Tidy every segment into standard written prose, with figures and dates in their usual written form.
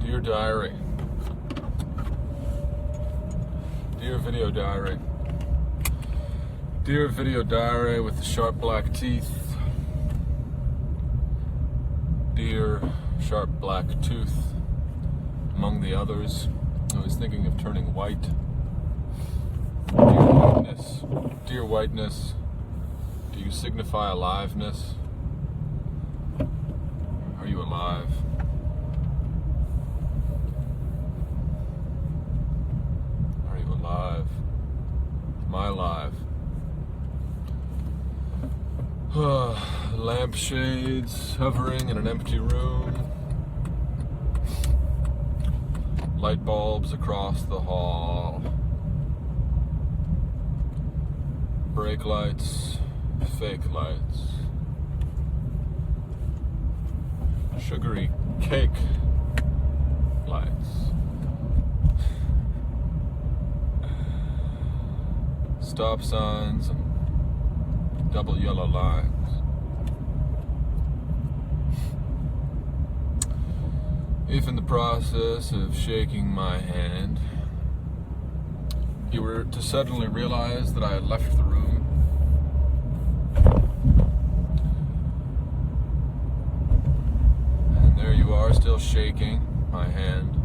Dear diary. Dear video diary. Dear video diary with the sharp black teeth. Dear sharp black tooth. Among the others, I was thinking of turning white. Dear whiteness. Dear whiteness. Do you signify aliveness? Are you alive? Are you alive? Am I alive? Lampshades hovering in an empty room. Light bulbs across the hall. Brake lights, fake lights. Sugary cake lights. Stop signs and double yellow lines. If in the process of shaking my hand, you were to suddenly realize that I had left the room, and there you are still shaking my hand,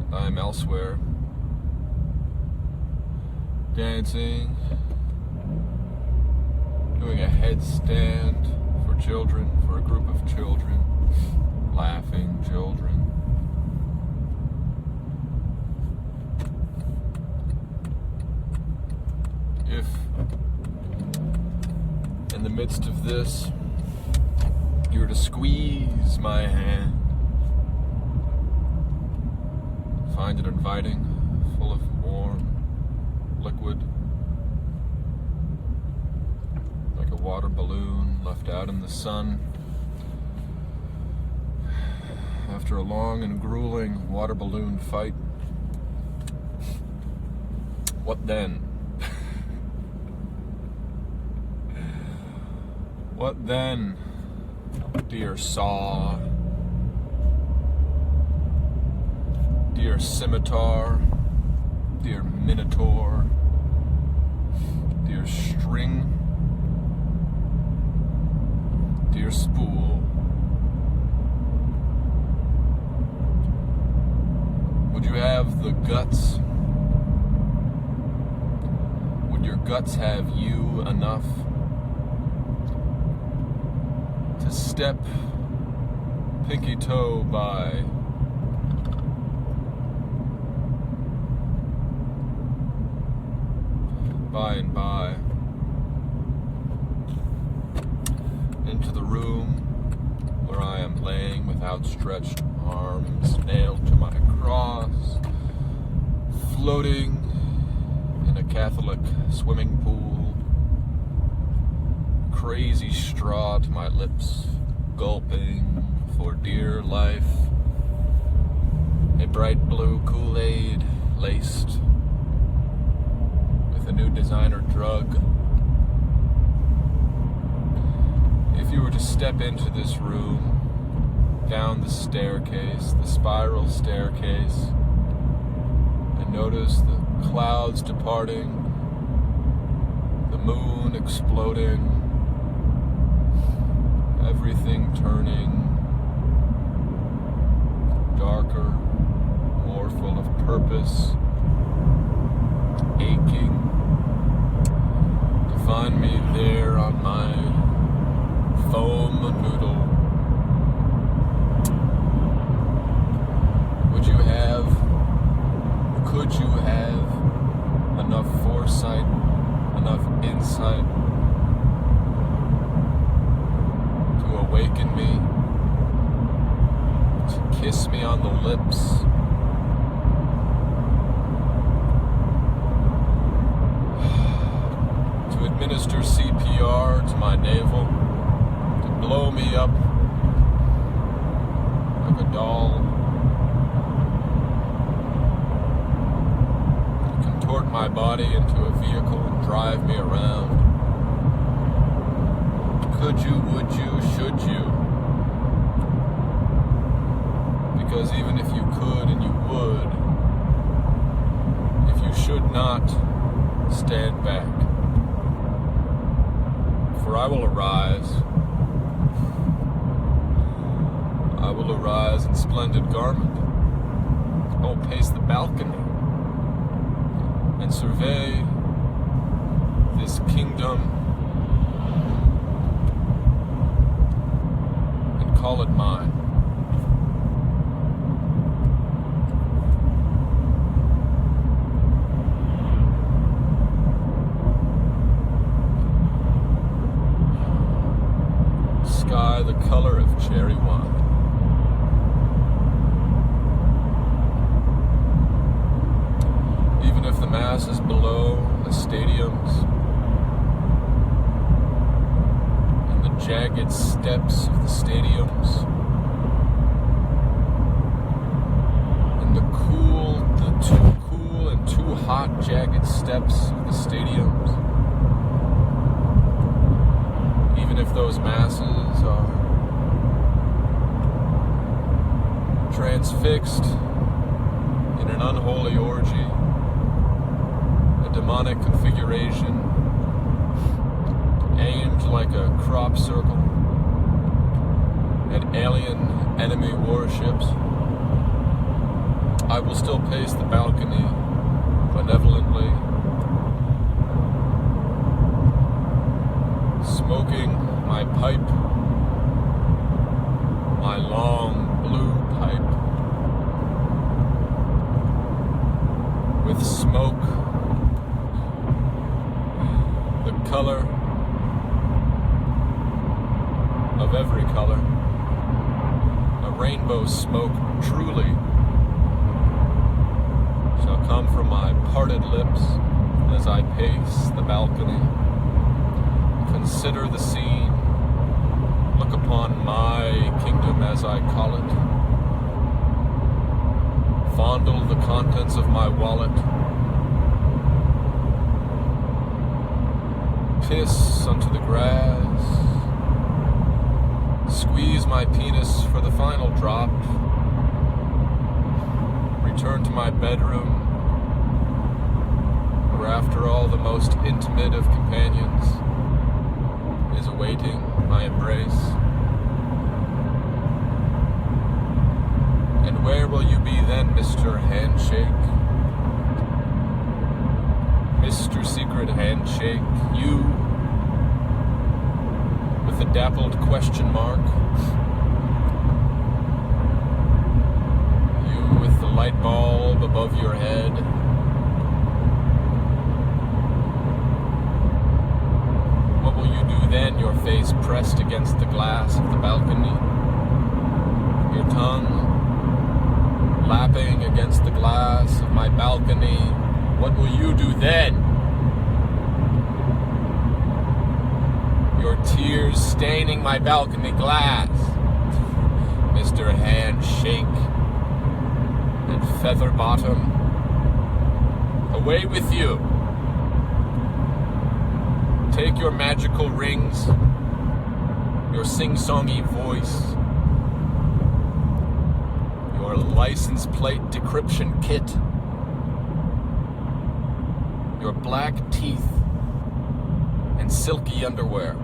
and I am elsewhere, dancing, doing a headstand for children, for a group of children, laughing children. If in the midst of this you were to squeeze my hand, find it inviting, full of warm liquid, like a water balloon left out in the sun after a long and grueling water balloon fight, what then? What then, dear saw, dear scimitar, dear minotaur, dear string, dear spool? Would you have the guts? Would your guts have you enough to step pinky toe by and by into the room where I am laying with outstretched arms nailed to my cross, floating in a Catholic swimming pool, crazy straw to my lips, gulping for dear life, a bright blue Kool-Aid laced with a new designer drug. If you were to step into this room, down the staircase, the spiral staircase, and notice the clouds departing, the moon exploding, everything turning darker, more full of purpose, aching, to find me there on my foam noodle. Could you have enough foresight, enough insight to awaken me, to kiss me on the lips, to administer CPR to my navel, to blow me up like a doll, contort my body into a vehicle and drive me around? Could you, would you, should you? Because even if you could and you would, if you should not stand back, for I will arise. I will arise in splendid garment. I will pace the balcony and survey this kingdom and call it mine. Sky the color of cherry wine. Even if the masses below the stadiums and the jagged steps of the stadiums and the too cool and too hot jagged steps of the stadiums, even if those masses are transfixed in an unholy orgy, a demonic configuration, aimed like a crop circle at alien enemy warships, I will still pace the balcony benevolently, smoking my pipe, my long blue pipe, with smoke the color of every color, a rainbow smoke truly shall come from my parted lips as I pace the balcony. Consider the scene, look upon my kingdom as I call it, fondle the contents of my wallet, piss unto the grass, squeeze my penis for the final drop, return to my bedroom, where after all the most intimate of companions is awaiting my embrace. And where will you be then, Mr. Handshake? Mr. Secret Handshake, you with the dappled question mark, you with the light bulb above your head, what will you do then, your face pressed against the glass of the balcony, your tongue lapping against the glass of my balcony? What will you do then? Your tears staining my balcony glass, Mr. Handshake and Feather Bottom. Away with you. Take your magical rings, your sing-songy voice, your license plate decryption kit, your black teeth and silky underwear,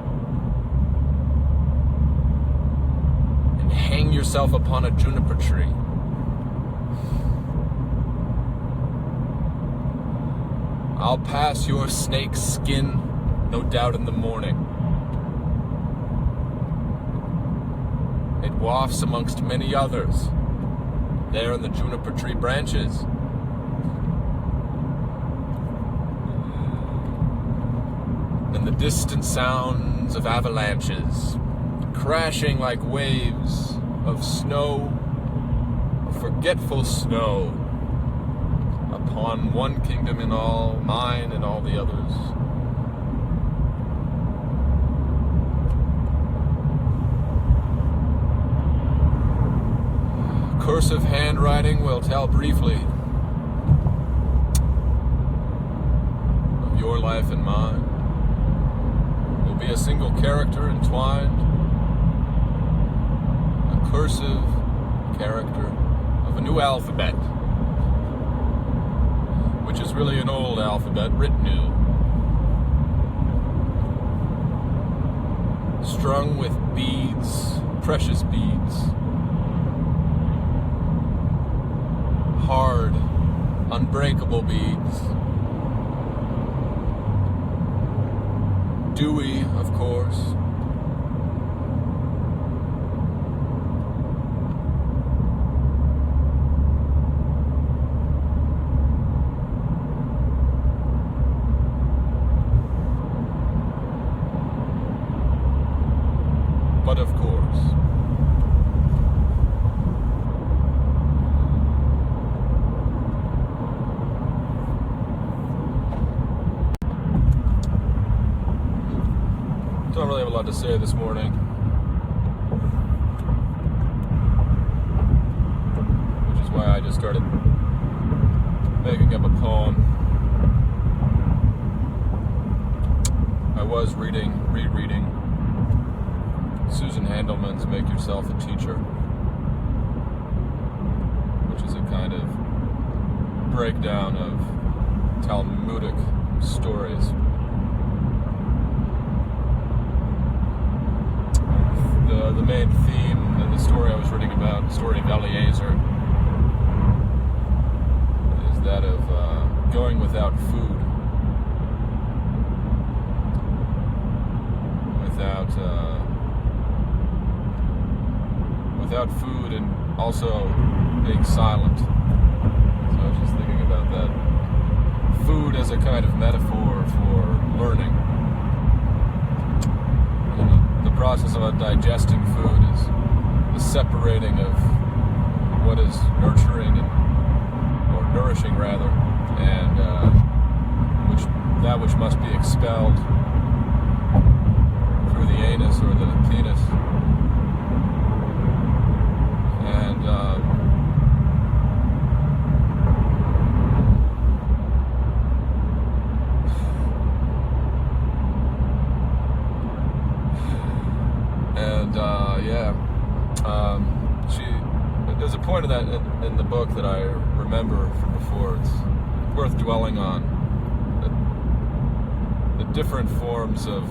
and hang yourself upon a juniper tree. I'll pass your snake skin, no doubt, in the morning. It wafts amongst many others there in the juniper tree branches. And the distant sounds of avalanches, crashing like waves of snow, of forgetful snow, upon one kingdom in all, mine and all the others. Cursive handwriting will tell briefly of your life and mine. Will be a single character entwined, a cursive character new alphabet, which is really an old alphabet writ new, strung with beads, precious beads, hard, unbreakable beads, dewy, of course. But of course, don't really have a lot to say this morning, which is why I just started making up a poem. I was rereading Susan Handelman's Make Yourself a Teacher, which is a kind of breakdown of Talmudic stories. The main theme in the story I was reading about, the story of Eliezer, is that of going without food, without food, and also being silent. So I was just thinking about that. Food as a kind of metaphor for learning. The process of digesting food is the separating of what is nurturing or nourishing rather, and that which must be expelled through the anus or the penis. There's a point of that in the book that I remember from before. It's worth dwelling on. The different forms of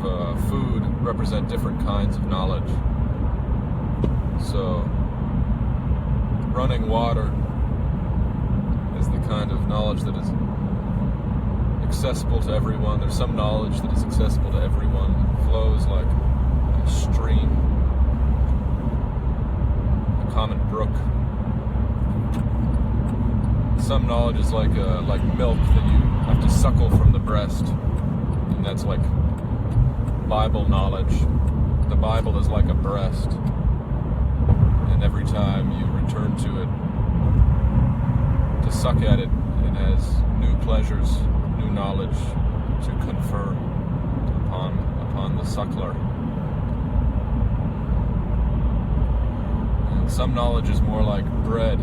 food represent different kinds of knowledge. So, running water is the kind of knowledge that is accessible to everyone. There's some knowledge that is accessible to everyone. It flows like a stream, a common brook. Some knowledge is like milk that you have to suckle from the breast, and that's like Bible knowledge. The Bible is like a breast, and every time you return to it to suck at it, it has new pleasures, new knowledge to confer upon the suckler. And some knowledge is more like bread,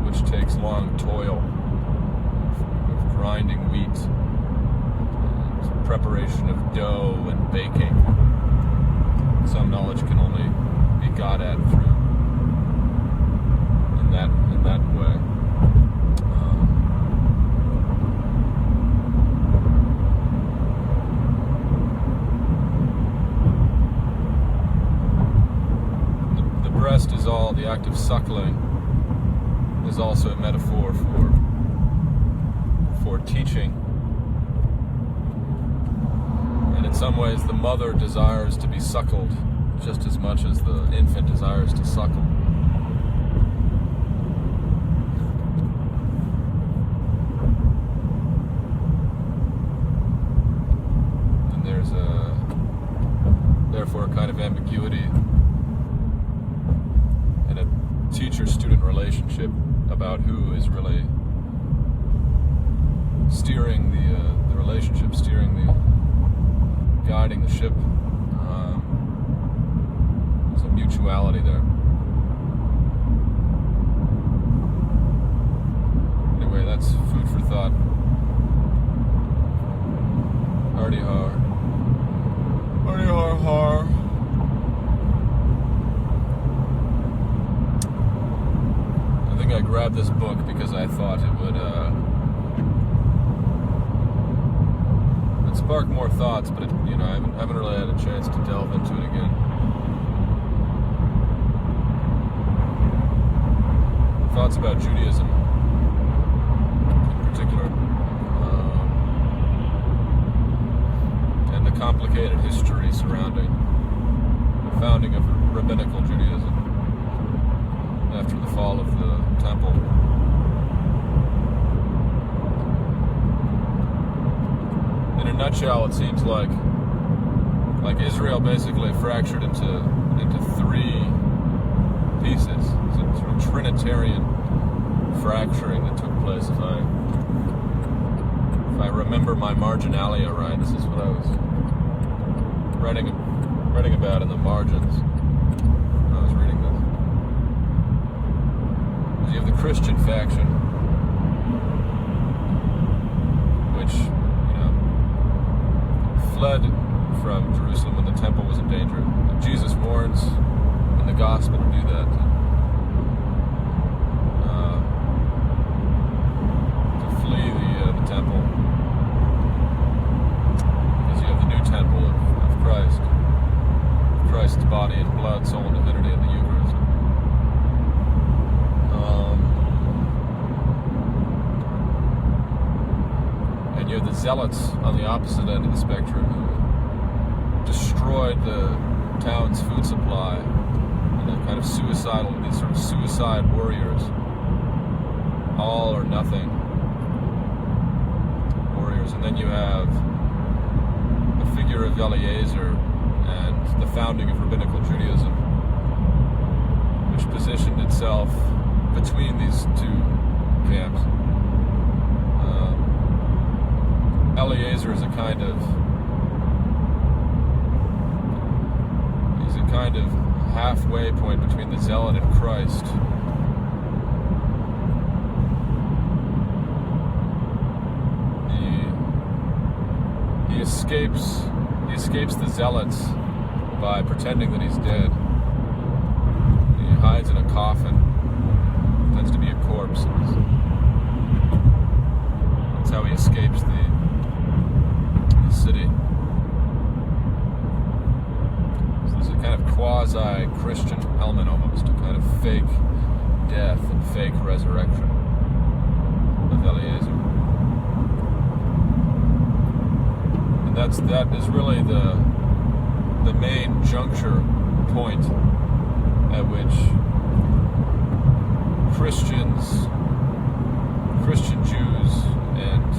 which takes long toil of grinding wheat, and preparation of dough and baking. Some knowledge can only be got at through in that way. The breast is all the act of suckling. Is also a metaphor for teaching. And in some ways the mother desires to be suckled just as much as the infant desires to suckle. And there's therefore a kind of ambiguity in a teacher-student relationship about who is really steering the relationship, guiding the ship. There's a mutuality there. Anyway, that's food for thought. Hardy har. Hardy har har. I I grabbed this book because I thought it would spark more thoughts, but I haven't really had a chance to delve into it again. Thoughts about Judaism in particular, and the complicated history surrounding the founding of rabbinical Judaism after the fall of the temple. In a nutshell, it seems like Israel basically fractured into three pieces. It's a sort of Trinitarian fracturing that took place. If I remember my marginalia right, this is what I was writing about in the margins when I was reading this. You have the Christian faction, which fled from Jerusalem when the temple was in danger. Jesus warns in the gospel to do that, to flee the temple, because you have the new temple of Christ, Christ's body and blood, soul and divinity in the Eucharist. And you have the zealots on the opposite end of the spectrum who destroyed the town's food supply, and then kind of suicidal, these sort of suicide warriors, all or nothing warriors. And then you have the figure of Eliezer and the founding of rabbinical Judaism, which positioned itself between these two camps. Eliezer is a kind of halfway point between the zealot and Christ. He escapes the zealots by pretending that he's dead. He hides in a coffin, pretends to be a corpse. That's how he escapes the city. So there's a kind of quasi-Christian element almost, a kind of fake death and fake resurrection of Eliezer. And that is really the main juncture point at which Christian Jews and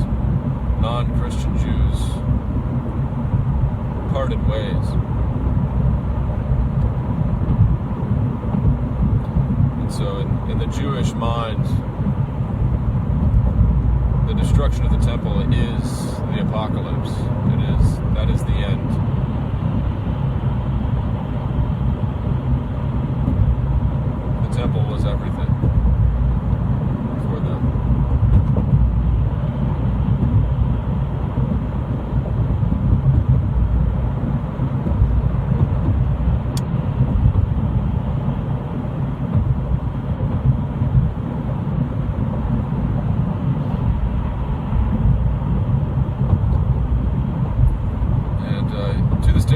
non-Christian Jews parted ways. And so in the Jewish mind, the destruction of the temple is the apocalypse. That is the end. The temple was everything for them.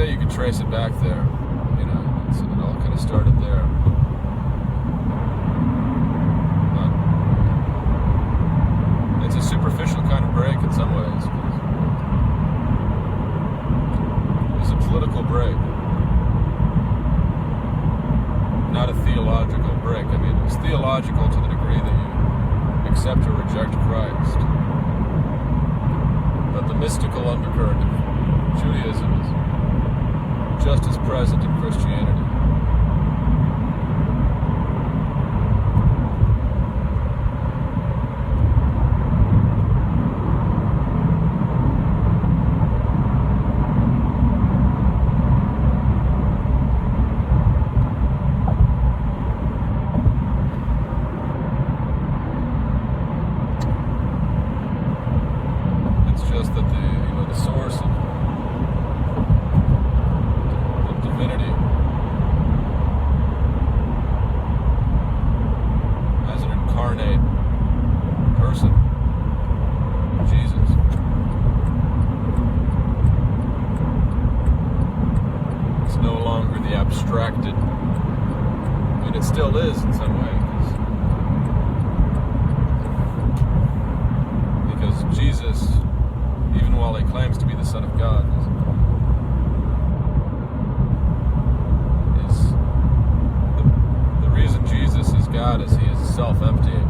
You can trace it back there. It all kind of started there. But it's a superficial kind of break in some ways. It's a political break, not a theological break. I mean, it's theological to the degree that you accept or reject Christ. But the mystical undercurrent of Judaism is just as present in Christianity. It's just that the source of divinity self-emptying.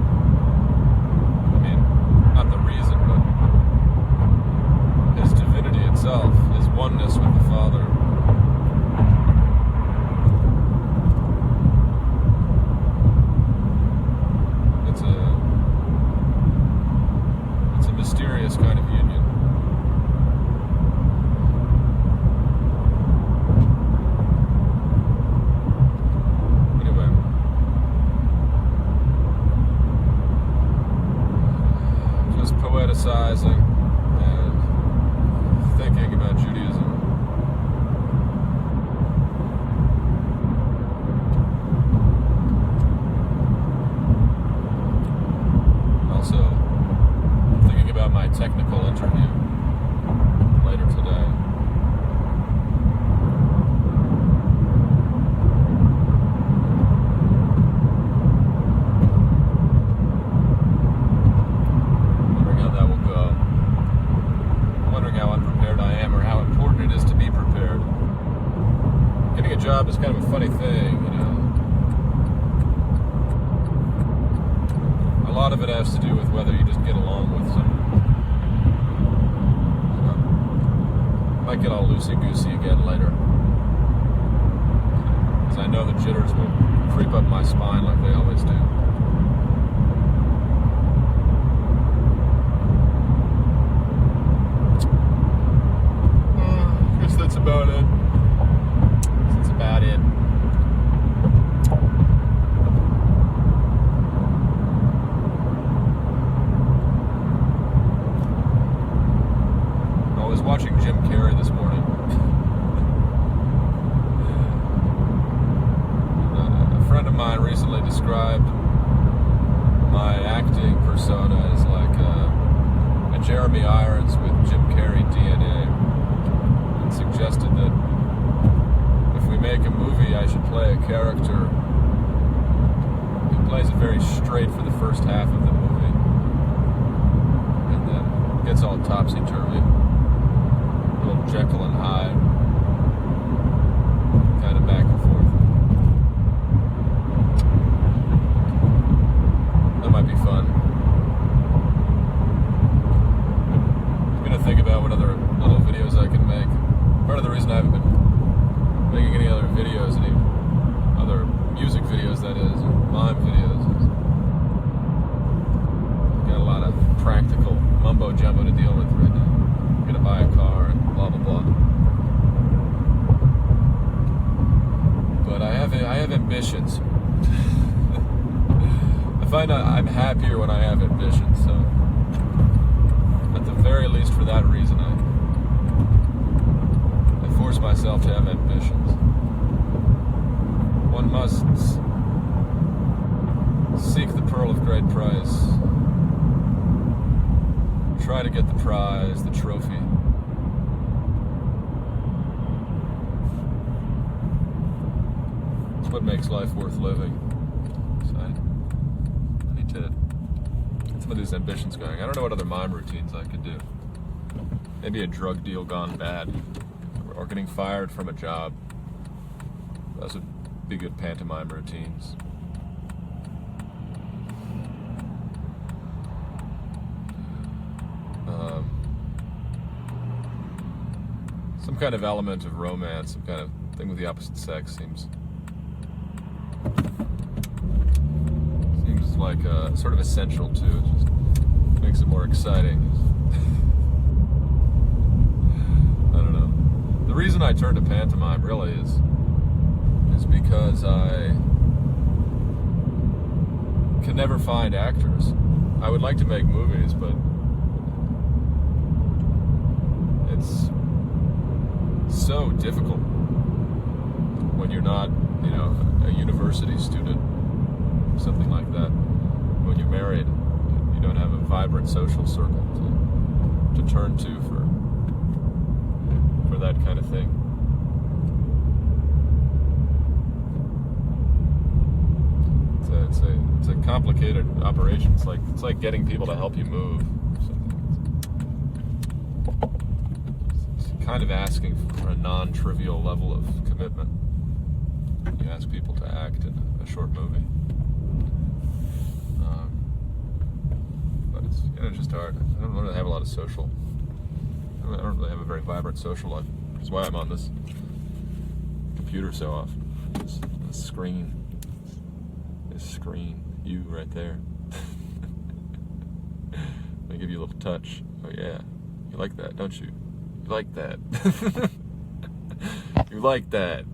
I mean, not the reason, but his divinity itself, his oneness with the Father. It's a mysterious kind of union. Poeticizing and thinking about Judaism. Also, thinking about my technical interview later today. Job is kind of a funny thing, you know. A lot of it has to do with whether you just get along with someone. Might get all loosey-goosey again later, because I know the jitters will creep up my spine like they always do. I guess that's about it. About it. I was watching Jim Carrey this morning. A friend of mine recently described my acting persona as like a Jeremy Irons with Jim Carrey DNA, and suggested that make a movie, I should play a character who plays it very straight for the first half of the movie, and then gets all topsy-turvy, little Jekyll and Hyde, kind of back and forth. That might be fun. I'm gonna think about what other little videos I can make. Part of the reason I haven't been making any other videos, any other music videos, that is, or mime videos. I've got a lot of practical mumbo jumbo to deal with right now. I'm gonna buy a car and blah blah blah. But I have ambitions. I find I'm happier when I have ambitions. So at the very least, for that reason, I force myself to have ambitions. One must seek the pearl of great price. Try to get the prize, the trophy. It's what makes life worth living. So I need to get some of these ambitions going. I don't know what other mime routines I could do. Maybe a drug deal gone bad, or getting fired from a job. Those would be good pantomime routines. Some kind of element of romance, some kind of thing with the opposite sex seems like sort of essential to it. Just makes it more exciting. I don't know. The reason I turned to pantomime really is because I can never find actors. I would like to make movies, but it's so difficult when you're not, you know, a university student, something like that. When you're married, you don't have a vibrant social circle to turn to for that kind of thing. It's a complicated operation. It's like getting people to help you move. It's kind of asking for a non-trivial level of commitment. You ask people to act in a short movie. it's just hard. I don't really have a lot of social. I don't really have a very vibrant social life. That's why I'm on this computer so often. This screen. This screen. You right there. Let me give you a little touch. Oh yeah. You like that, don't you? You like that. You like that.